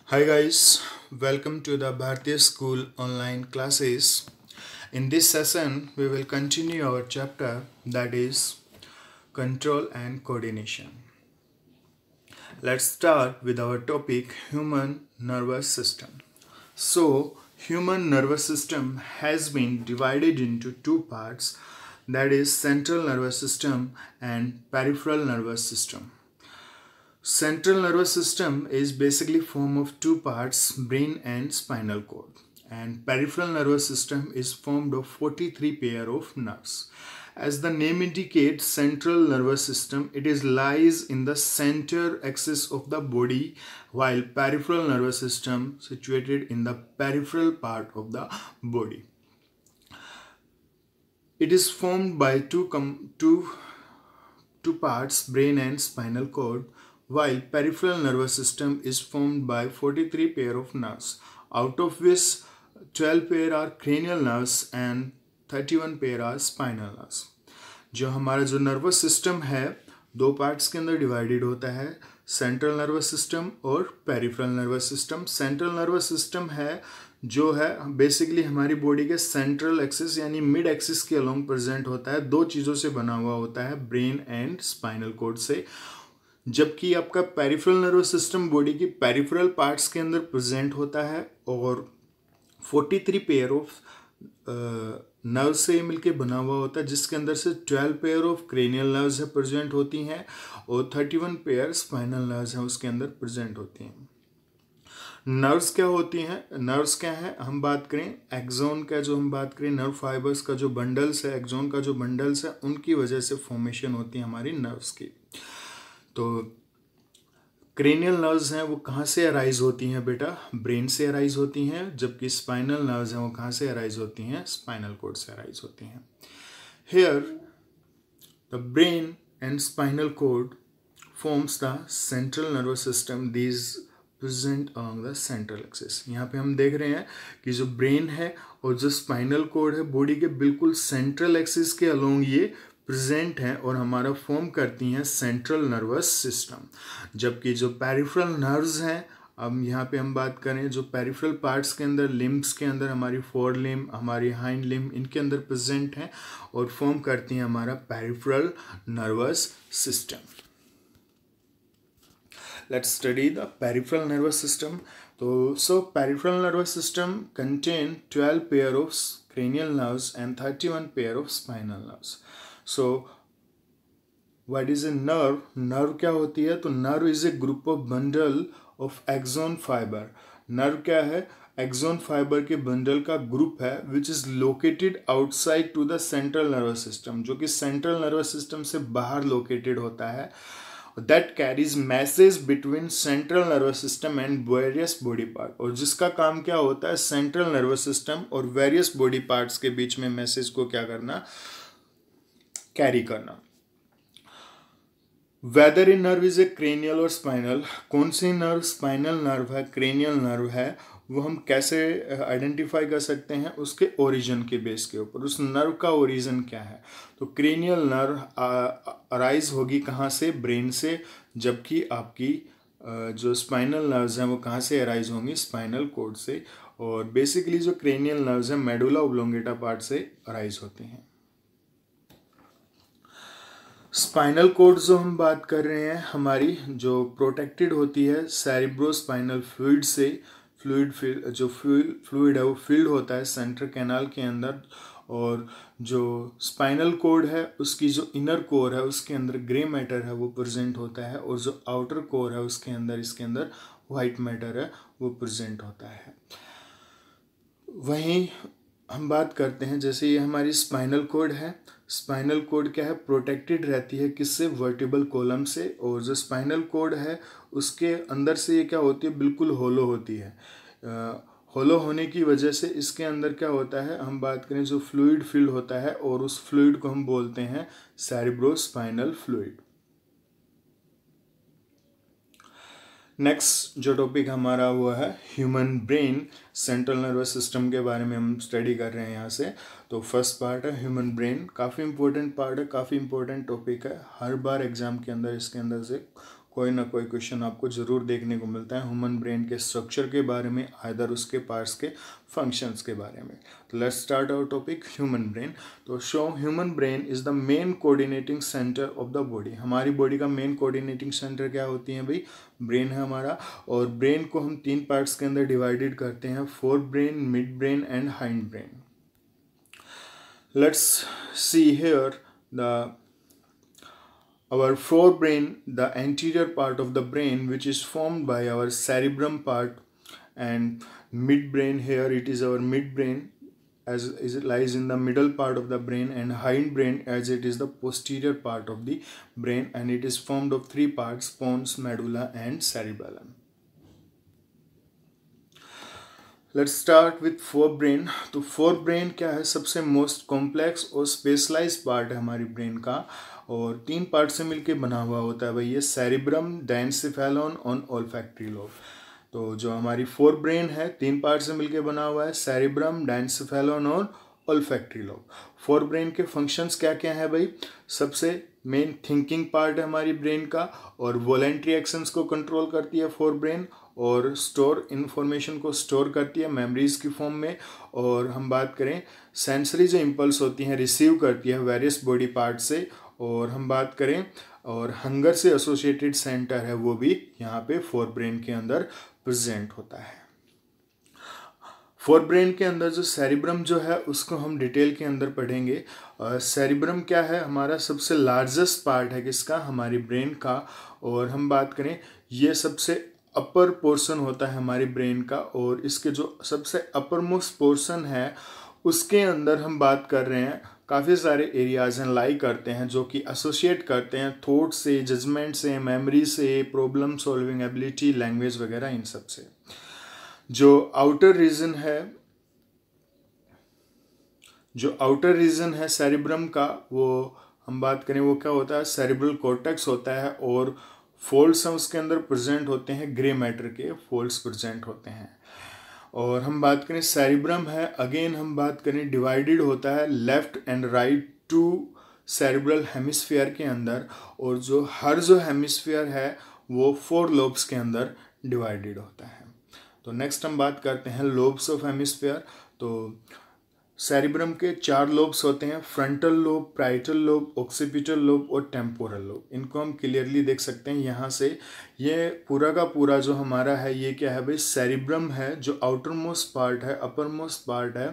Hi guys, welcome to the Bharatiya School online classes. In this session, we will continue our chapter that is control and coordination. Let's start with our topic human nervous system. So, human nervous system has been divided into two parts, that is central nervous system and peripheral nervous system. Central nervous system is basically formed of two parts, brain and spinal cord, and peripheral nervous system is formed of 43 pair of nerves. As the name indicates, central nervous system, it is lies in the center axis of the body, while peripheral nervous system situated in the peripheral part of the body. It is formed by two parts, brain and spinal cord, while peripheral nervous system is formed by 43 pair of nerves, out of which 12 pair are cranial nerves and 31 pair are spinal nerves. जो हमारा जो nervous system है दो parts के अंदर divided होता है, central nervous system और peripheral nervous system. Central nervous system है जो है बेसिकली हमारी बॉडी के सेंट्रल एक्सिस यानी मिड एक्सिस के अलोंग प्रेजेंट होता है, दो चीज़ों से बना हुआ होता है, ब्रेन एंड स्पाइनल कोड से. जबकि आपका पेरिफेरल नर्वस सिस्टम बॉडी की पेरिफेरल पार्ट्स के अंदर प्रेजेंट होता है और 43 पेयर ऑफ नर्व से मिलके बना हुआ होता है, जिसके अंदर से 12 पेयर ऑफ क्रेनियल नर्व्स है प्रेजेंट होती हैं और 31 पेयर स्पाइनल नर्व्स हैं उसके अंदर प्रेजेंट होती हैं. नर्व्स क्या होती हैं, नर्व्स क्या है, हम बात करें एक्सोन का, जो हम बात करें नर्व फाइबर्स का जो बंडल्स है, एक्सोन का जो बंडल्स है उनकी वजह से फॉर्मेशन होती है हमारी नर्व्स की. तो क्रेनियल नर्व्स हैं वो कहाँ से अराइज होती हैं बेटा, ब्रेन से अराइज होती हैं, जबकि स्पाइनल नर्व्स हैं वो कहाँ से अराइज होती हैं, स्पाइनल कोड से अराइज होती हैं. Here the brain and spinal code forms the central nervous system, these present along the central axis. यहाँ पे हम देख रहे हैं कि जो ब्रेन है और जो स्पाइनल कोड है बॉडी के बिल्कुल सेंट्रल एक्सिस के अलोंग ये प्रेजेंट हैं और हमारा फॉर्म करती हैं सेंट्रल नर्वस सिस्टम. जबकि जो पेरिफेरल नर्व्स हैं, अब यहाँ पे हम बात करें जो पेरिफेरल पार्ट्स के अंदर, लिम्ब्स के अंदर हमारी फोर लिम्ब, हमारी हाइंड लिम्ब इनके अंदर प्रेजेंट हैं और फॉर्म करती हैं हमारा peripheral nervous system. Let's study the peripheral nervous system. तो so peripheral nervous system contain 12 pair of cranial nerves and 31 pair of spinal nerves. So what is a nerve? Nerve क्या होती है, तो nerve is a group of bundle of axon fiber. Nerve क्या है, axon fiber के bundle का group है which is located outside to the central nervous system, जो कि central nervous system से बाहर located होता है, that carries message between central nervous system and various body part. और जिसका काम क्या होता है, central nervous system और various body parts के बीच में मैसेज को क्या करना, कैरी करना. Whether in nerve is a cranial और स्पाइनल, कौन सी नर्व स्पाइनल नर्व है, क्रेनियल नर्व है, वो हम कैसे आइडेंटिफाई कर सकते हैं, उसके ओरिजिन के बेस के ऊपर, उस नर्व का ओरिजिन क्या है. तो क्रेनियल नर्व अराइज होगी कहाँ से, ब्रेन से, जबकि आपकी जो स्पाइनल नर्व्स हैं वो कहाँ से अराइज होंगी, स्पाइनल कोड से. और बेसिकली जो क्रेनियल नर्व्स हैं मेडुला ओब्लोंगेटा पार्ट से अराइज होती हैं. स्पाइनल कोड जो हम बात कर रहे हैं हमारी जो प्रोटेक्टेड होती है सेरिब्रोस्पाइनल फ्लूइड से, फ्लूइड है वो फील्ड होता है सेंट्रल कैनाल के अंदर, और जो स्पाइनल कोड है उसकी जो इनर कोर है उसके अंदर ग्रे मैटर है वो प्रेजेंट होता है, और जो आउटर कोर है उसके अंदर इसके अंदर वाइट मैटर है वो प्रेजेंट होता है. वहीं हम बात करते हैं जैसे ये हमारी स्पाइनल कोड है, स्पाइनल कोड क्या है, प्रोटेक्टेड रहती है किससे, वर्टिबल कॉलम से, और जो स्पाइनल कोड है उसके अंदर से ये क्या होती है, बिल्कुल होलो होती है. होलो होने की वजह से इसके अंदर क्या होता है, हम बात करें जो फ्लूइड फील्ड होता है और उस फ्लूइड को हम बोलते हैं सेरिब्रोस्पाइनल फ्लूइड. नेक्स्ट जो टॉपिक हमारा वो है human brain, central nervous system के बारे में हम स्टडी कर रहे हैं यहाँ से। तो फर्स्ट पार्ट है ह्यूमन ब्रेन, काफ़ी इंपॉर्टेंट पार्ट है, काफ़ी इंपॉर्टेंट टॉपिक है। हर बार एग्जाम के अंदर इसके अंदर से कोई ना कोई क्वेश्चन आपको ज़रूर देखने को मिलता है ह्यूमन ब्रेन के स्ट्रक्चर के बारे में, आइदर उसके पार्ट्स के फंक्शंस के बारे में। तो let's start our topic human brain. तो so human brain is the main coordinating centre of the body. हमारी बॉडी का मेन कोऑर्डिनेटिंग सेंटर क्या होती है भाई? ब्रेन है हमारा। और ब्रेन को हम 3 पार्ट्स के अंदर डिवाइडेड करते हैं, fore brain, mid brain and hind brain. Let's see here the our forebrain, the anterior part of the brain, which is formed by our cerebrum part, and midbrain, here it is our midbrain, as it lies in the middle part of the brain, and hindbrain as it is the posterior part of the brain, and it is formed of 3 parts: pons, medulla and cerebellum. Let's start with forebrain. तो forebrain क्या है? सबसे most complex और specialise part है हमारी brain का, और 3 part से मिलके बना हुआ होता है भाई ये, सेरिब्रम, डायनसेफेलॉन और ओल्फैक्टरी लोब। तो जो हमारी फोरब्रेन है 3 पार्ट से मिलके बना हुआ है, सेरिब्रम, डायनसेफेलॉन और ओल्फैक्टरी लोब। फोरब्रेन के फंक्शंस क्या क्या है भाई? सबसे मेन थिंकिंग पार्ट है हमारी ब्रेन का, और वॉलेंट्री एक्शंस को कंट्रोल करती है फोरब्रेन, और स्टोर इन्फॉर्मेशन को स्टोर करती है मेमोरीज की फॉर्म में। और हम बात करें सेंसरी जो इम्पल्स होती हैं रिसीव करती है वेरियस बॉडी पार्ट से। और हम बात करें और हंगर से एसोसिएटेड सेंटर है वो भी यहाँ पे फोरब्रेन के अंदर प्रेजेंट होता है। फोरब्रेन के अंदर जो सेरिब्रम जो है उसको हम डिटेल के अंदर पढ़ेंगे। सेरिब्रम क्या है? हमारा सबसे लार्जेस्ट पार्ट है किसका? हमारी ब्रेन का। और हम बात करें ये सबसे अपर पोर्शन होता है हमारी ब्रेन का, और इसके जो सबसे अपर मोस्ट पोर्शन है उसके अंदर हम बात कर रहे हैं काफ़ी सारे एरियाज हैं लाई करते हैं, जो कि एसोसिएट करते हैं थॉट से, जजमेंट से, मेमोरी से, प्रॉब्लम सॉल्विंग एबिलिटी, लैंग्वेज वगैरह, इन सब से। जो आउटर रीजन है सेरिब्रम का, वो हम बात करें वो क्या होता है? सेरिब्रल कॉर्टेक्स होता है, और फोल्ड्स हैं उसके अंदर प्रेजेंट होते हैं, ग्रे मैटर के फोल्ड्स प्रेजेंट होते हैं। और हम बात करें सेरिब्रम है, अगेन हम बात करें डिवाइडेड होता है left and right to cerebral hemisphere के अंदर, और जो हेमिस्फीयर है वो 4 लोब्स के अंदर डिवाइडेड होता है। तो नेक्स्ट हम बात करते हैं लोब्स ऑफ हेमिस्फीयर। तो सेरिब्रम के 4 लोब्स होते हैं, frontal lobe, parietal lobe, occipital lobe और टेम्पोरल लोब। इनको हम क्लियरली देख सकते हैं यहाँ से। ये पूरा का पूरा जो हमारा है ये क्या है भाई? सेरिब्रम है, जो आउटर मोस्ट पार्ट है, अपर मोस्ट पार्ट है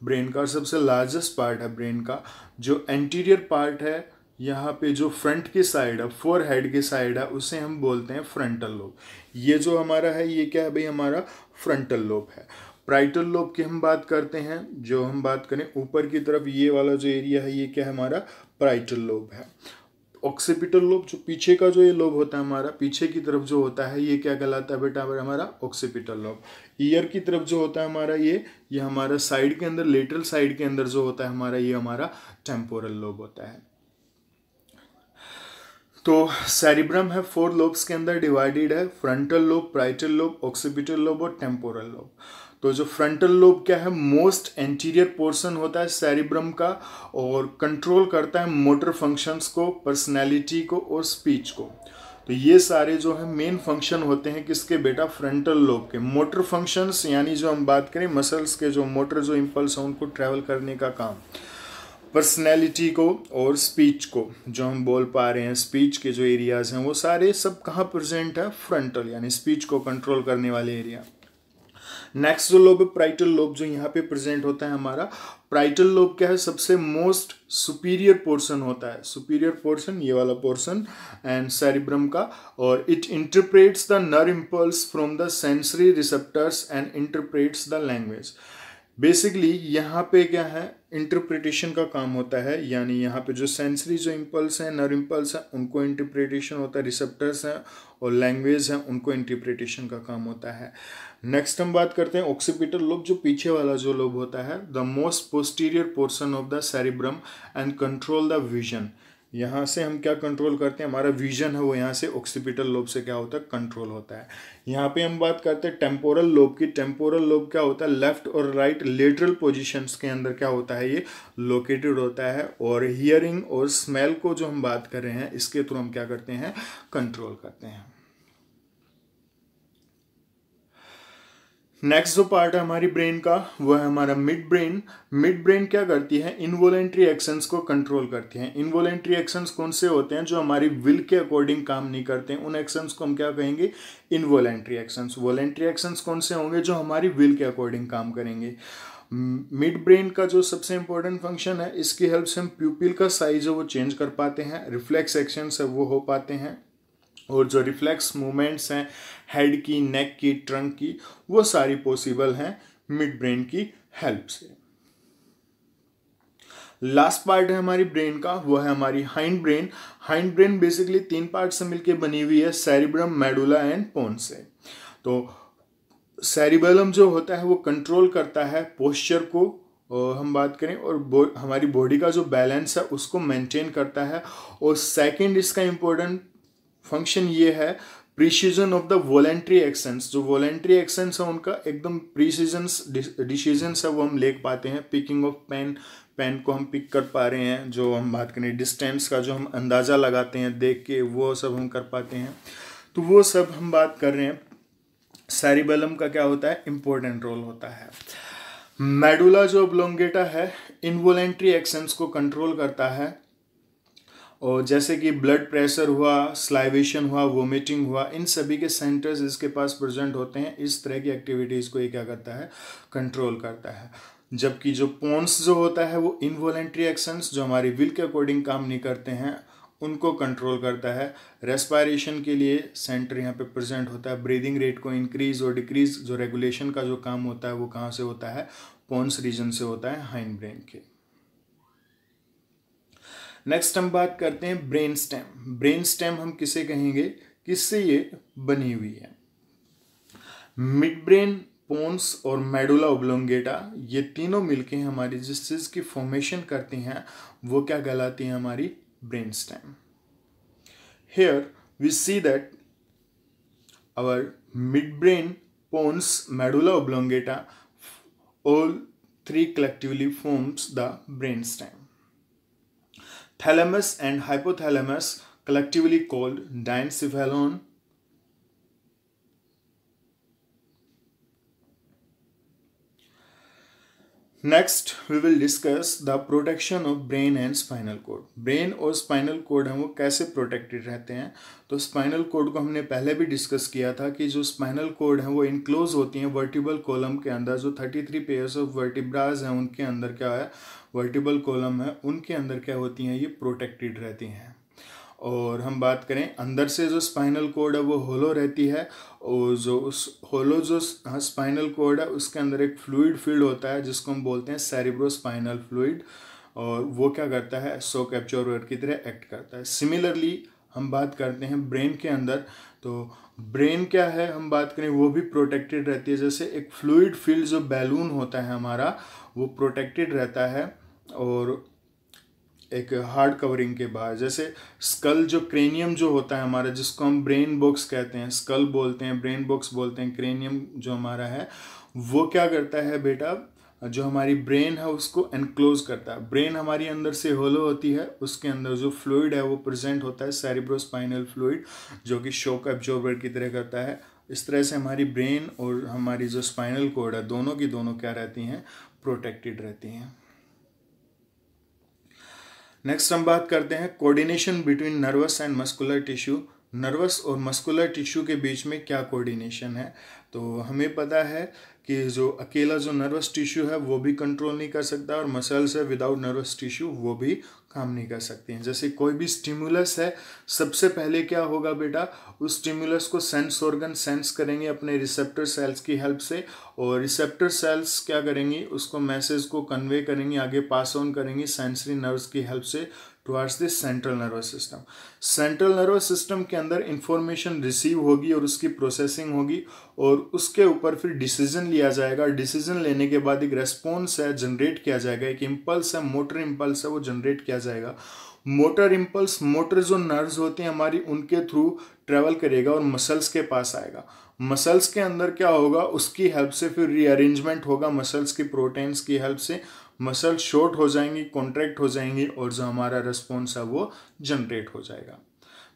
ब्रेन का, और सबसे लार्जेस्ट पार्ट है ब्रेन का। जो एंटीरियर पार्ट है यहाँ पे, जो फ्रंट की साइड है, फोरहेड की साइड है, उसे हम बोलते हैं फ्रंटल लोब। ये जो हमारा है ये क्या है भाई? हमारा फ्रंटल लोब है। प्राइटल लोब की हम बात करते हैं, जो हम बात करें ऊपर की तरफ ये वाला जो एरिया है ये क्या है? हमारा प्राइटल लोब है। ऑक्सीपिटल लोब, जो पीछे का जो ये लोब होता है हमारा, पीछे की तरफ जो होता है ये क्या कहलाता है बेटा? हमारा ऑक्सीपिटल लोब। ईयर की तरफ जो होता है हमारा ये हमारा साइड के अंदर, लेटरल साइड के अंदर जो होता है हमारा, ये हमारा टेम्पोरल लोब होता है। तो सेरिब्रम है 4 लोब्स के अंदर डिवाइडेड है, frontal lobe, parietal lobe, occipital lobe और टेम्पोरल लोब। तो जो फ्रंटल लोब क्या है? मोस्ट एंटीरियर पोर्शन होता है सेरिब्रम का, और कंट्रोल करता है मोटर फंक्शंस को, पर्सनैलिटी को और स्पीच को। तो ये सारे जो है मेन फंक्शन होते हैं किसके बेटा? फ्रंटल लोब के। मोटर फंक्शंस यानी जो हम बात करें मसल्स के, जो मोटर जो इम्पल्स हैं उनको ट्रैवल करने का काम, पर्सनैलिटी को और स्पीच को, जो हम बोल पा रहे हैं स्पीच के जो एरियाज हैं वो सारे सब कहाँ प्रेजेंट है? फ्रंटल, यानी स्पीच को कंट्रोल करने वाले एरिया। नेक्स्ट जो लोब है प्राइटल लोब, जो यहाँ पे प्रेजेंट होता है हमारा। प्राइटल लोब क्या है? सबसे मोस्ट सुपीरियर पोर्शन होता है, सुपीरियर पोर्शन ये वाला पोर्शन एंड सेरिब्रम का, और it interprets the nerve impulse from the sensory receptors and interprets the language. Basically यहाँ पे क्या है? इंटरप्रिटेशन का काम होता है, यानी यहाँ पे जो सेंसरी जो इम्पल्स हैं, नर्व इम्पल्स हैं, उनको इंटरप्रिटेशन होता है, रिसेप्टर्स हैं और लैंग्वेज हैं उनको इंटरप्रिटेशन का काम होता है। नेक्स्ट हम बात करते हैं ऑक्सीपिटल लोब, जो पीछे वाला जो लोब होता है, the most posterior portion of the cerebrum and control the vision. यहाँ से हम क्या कंट्रोल करते हैं, हमारा विजन है वो यहाँ से ऑक्सीपिटल लोब से क्या होता है, कंट्रोल होता है। यहाँ पे हम बात करते हैं टेम्पोरल लोब की। टेम्पोरल लोब क्या होता है, लेफ्ट और राइट लेटरल पोजीशंस के अंदर क्या होता है, ये लोकेटेड होता है। और हियरिंग और स्मेल को जो हम बात कर रहे हैं, इसके थ्रू हम क्या करते हैं, कंट्रोल करते हैं। नेक्स्ट जो पार्ट है हमारी ब्रेन का, वो है हमारा मिड ब्रेन। मिड ब्रेन क्या करती है, इनवॉलेंट्री एक्शंस को कंट्रोल करती है। इनवॉलेंट्री एक्शंस कौन से होते हैं, जो हमारी विल के अकॉर्डिंग काम नहीं करते हैं, उन एक्शंस को हम क्या कहेंगे, इनवॉलेंट्री एक्शंस। वॉलेंट्री एक्शंस कौन से होंगे, जो हमारी विल के अकॉर्डिंग काम करेंगे। मिड ब्रेन का जो सबसे इंपॉर्टेंट फंक्शन है, इसकी हेल्प से हम प्यूपिल का साइज है वो चेंज कर पाते हैं, रिफ्लेक्स एक्शंस है वो हो पाते हैं, और जो रिफ्लेक्स मूवमेंट्स हैं हेड की, नेक की, ट्रंक की, वो सारी पॉसिबल हैं मिड ब्रेन की हेल्प से। लास्ट पार्ट है हमारी ब्रेन का, वो है हमारी hind brain. Hind brain basically 3 part से मिलकर बनी हुई है, सेरिब्रम, मेडुला एंड पोन्स से। तो सेरिबेलम जो होता है वो कंट्रोल करता है पोस्चर को, हम बात करें, और हमारी बॉडी का जो बैलेंस है उसको मेंटेन करता है। और सेकंड इसका इंपॉर्टेंट फंक्शन ये है, precision of the voluntary actions. जो वॉलेंट्री एक्शंस है उनका एकदम प्रिसीजन डिसीजंस है वो हम ले पाते हैं। पिकिंग ऑफ पेन, पेन को हम पिक कर पा रहे हैं, जो हम बात करें डिस्टेंस का जो हम अंदाज़ा लगाते हैं देख के, वो सब हम कर पाते हैं। तो वो सब हम बात कर रहे हैं। सेरिबेलम का क्या होता है, इंपॉर्टेंट रोल होता है। मेडुला जो ऑब्लोंगेटा है, इनवॉलेंट्री एक्शंस को कंट्रोल करता है, और जैसे कि ब्लड प्रेशर हुआ, स्लाइवेशन हुआ, वोमिटिंग हुआ, इन सभी के सेंटर्स इसके पास प्रेजेंट होते हैं। इस तरह की एक्टिविटीज़ को ये क्या करता है, कंट्रोल करता है। जबकि जो पोन्स जो होता है वो इनवॉलेंट्री एक्शंस, जो हमारी विल के अकॉर्डिंग काम नहीं करते हैं, उनको कंट्रोल करता है। रेस्पायरेशन के लिए सेंटर यहाँ पे प्रेजेंट होता है। ब्रीदिंग रेट को इंक्रीज और डिक्रीज, जो रेगुलेशन का जो काम होता है वो कहाँ से होता है, पोन्स रीजन से होता है, हाइंड ब्रेन के। नेक्स्ट हम बात करते हैं ब्रेन स्टेम। ब्रेन स्टेम हम किसे कहेंगे, किससे ये बनी हुई है। मिड ब्रेन, पोन्स और मेडुला ओब्लोंगेटा, ये तीनों मिलके हमारी जिस चीज की फॉर्मेशन करती हैं वो क्या कहलाती है, हमारी brain stem. Here we see that our mid brain, pons, medulla oblongata, all 3 collectively forms the brainstem. Thalamus and hypothalamus, collectively called diencephalon, next we will discuss the protection of brain and spinal cord. Brain और spinal cord हैं वो कैसे protected रहते हैं। तो spinal cord को हमने पहले भी डिस्कस किया था कि जो स्पाइनल कोड है वो इनक्लोज होती हैं वर्टिबल कॉलम के अंदर। जो 33 पेयर्स ऑफ वर्टिब्राज हैं उनके अंदर क्या है, वर्टिबल कॉलम है, उनके अंदर क्या होती हैं, ये प्रोटेक्टेड रहती हैं। और हम बात करें अंदर से जो स्पाइनल कोड है वो होलो रहती है, और जो उस होलो जो स्पाइनल कोड है उसके अंदर एक फ्लूइड फील्ड होता है जिसको हम बोलते हैं सेरिब्रोस्पाइनल फ्लूइड, और वो क्या करता है, शॉक एब्जॉर्बर की तरह एक्ट करता है। सिमिलरली हम बात करते हैं ब्रेन के अंदर, तो ब्रेन क्या है हम बात करें वो भी प्रोटेक्टेड रहती है। जैसे एक फ्लूइड फील्ड जो बैलून होता है हमारा वो प्रोटेक्टेड रहता है, और एक हार्ड कवरिंग के बाहर। जैसे स्कल जो क्रेनियम जो होता है हमारा, जिसको हम ब्रेन बॉक्स कहते हैं, स्कल बोलते हैं, ब्रेन बॉक्स बोलते हैं, क्रेनियम जो हमारा है वो क्या करता है बेटा, जो हमारी ब्रेन है उसको एनक्लोज करता है। ब्रेन हमारी अंदर से होलो होती है, उसके अंदर जो फ्लूइड है वो प्रेजेंट होता है सेरिब्रोस्पाइनल फ्लूइड, जो कि शॉक एब्जॉर्बर की तरह करता है। इस तरह से हमारी ब्रेन और हमारी जो स्पाइनल कोड है दोनों की दोनों क्या रहती हैं, प्रोटेक्टेड रहती हैं। नेक्स्ट हम बात करते हैं coordination between nervous and muscular tissue. Nervous और मस्कुलर टिश्यू के बीच में क्या कोऑर्डिनेशन है। तो हमें पता है कि जो अकेला जो नर्वस टिश्यू है वो भी कंट्रोल नहीं कर सकता, और मसल्स है विदाउट नर्वस टिश्यू वो भी काम नहीं कर सकते हैं। जैसे कोई भी स्टिमुलस है, सबसे पहले क्या होगा बेटा, उस स्टिमुलस को सेंस ऑर्गन सेंस करेंगे अपने रिसेप्टर सेल्स की हेल्प से, और रिसेप्टर सेल्स क्या करेंगी, उसको मैसेज को कन्वे करेंगी, आगे पास ऑन करेंगी सेंसरी नर्व्स की हेल्प से towards this central nervous system. Central nervous system के अंदर इंफॉर्मेशन रिसीव होगी और उसकी प्रोसेसिंग होगी, और उसके ऊपर फिर डिसीजन लिया जाएगा। डिसीजन लेने के बाद एक रेस्पॉन्स है जनरेट किया जाएगा, एक इम्पल्स है, मोटर इम्पल्स है, वो जनरेट किया जाएगा। मोटर इम्पल्स, मोटर जो नर्व्स होते हैं हमारी, उनके थ्रू ट्रेवल करेगा और मसल्स के पास आएगा। मसल्स के अंदर क्या होगा, उसकी हेल्प से फिर रीअरेंजमेंट होगा, मसल्स की प्रोटीन्स की हेल्प से मसल शॉर्ट हो जाएंगी, कॉन्ट्रैक्ट हो जाएंगी और जो हमारा रिस्पॉन्स है वो जनरेट हो जाएगा।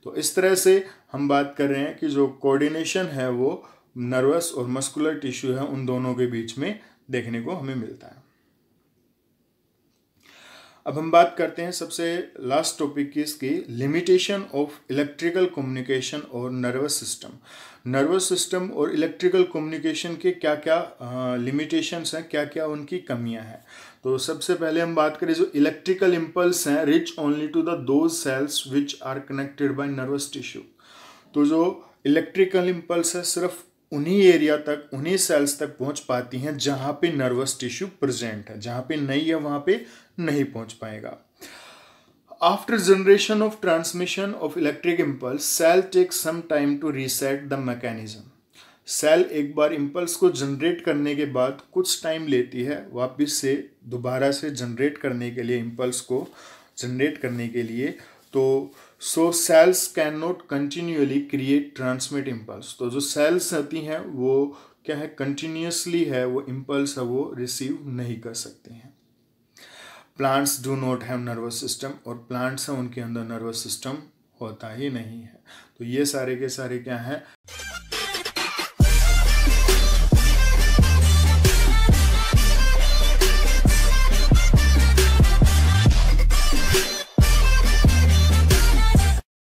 तो इस तरह से हम बात कर रहे हैं कि जो कोऑर्डिनेशन है वो नर्वस और मस्कुलर टिश्यू है उन दोनों के बीच में देखने को हमें मिलता है। अब हम बात करते हैं सबसे लास्ट टॉपिक की, इसकी लिमिटेशन ऑफ इलेक्ट्रिकल कम्युनिकेशन और नर्वस सिस्टम। नर्वस सिस्टम और इलेक्ट्रिकल कम्युनिकेशन के क्या क्या लिमिटेशंस हैं, क्या क्या उनकी कमियां हैं। तो सबसे पहले हम बात करें जो इलेक्ट्रिकल इम्पल्स हैं, reach only to the those cells which are connected by nervous tissue. तो जो इलेक्ट्रिकल इम्पल्स है सिर्फ उन्हीं एरिया तक, उन्हीं सेल्स तक पहुंच पाती हैं जहां पे नर्वस टिश्यू प्रेजेंट है, जहां पे नहीं है वहां पे नहीं पहुंच पाएगा। After generation of transmission of electric impulse, cell take some time to reset the mechanism. Cell एक बार इम्पल्स को जनरेट करने के बाद कुछ टाइम लेती है वापस से दोबारा से जनरेट करने के लिए, इम्पल्स को जनरेट करने के लिए। तो सो cells can not continually create transmit impulse. तो जो सेल्स होती हैं वो क्या है, कंटिन्यूसली है वो इम्पल्स है वो रिसीव नहीं कर सकती हैं। Plants do not have nervous system, और प्लांट्स हैं उनके अंदर नर्वस सिस्टम होता ही नहीं है। तो ये सारे के सारे क्या हैं,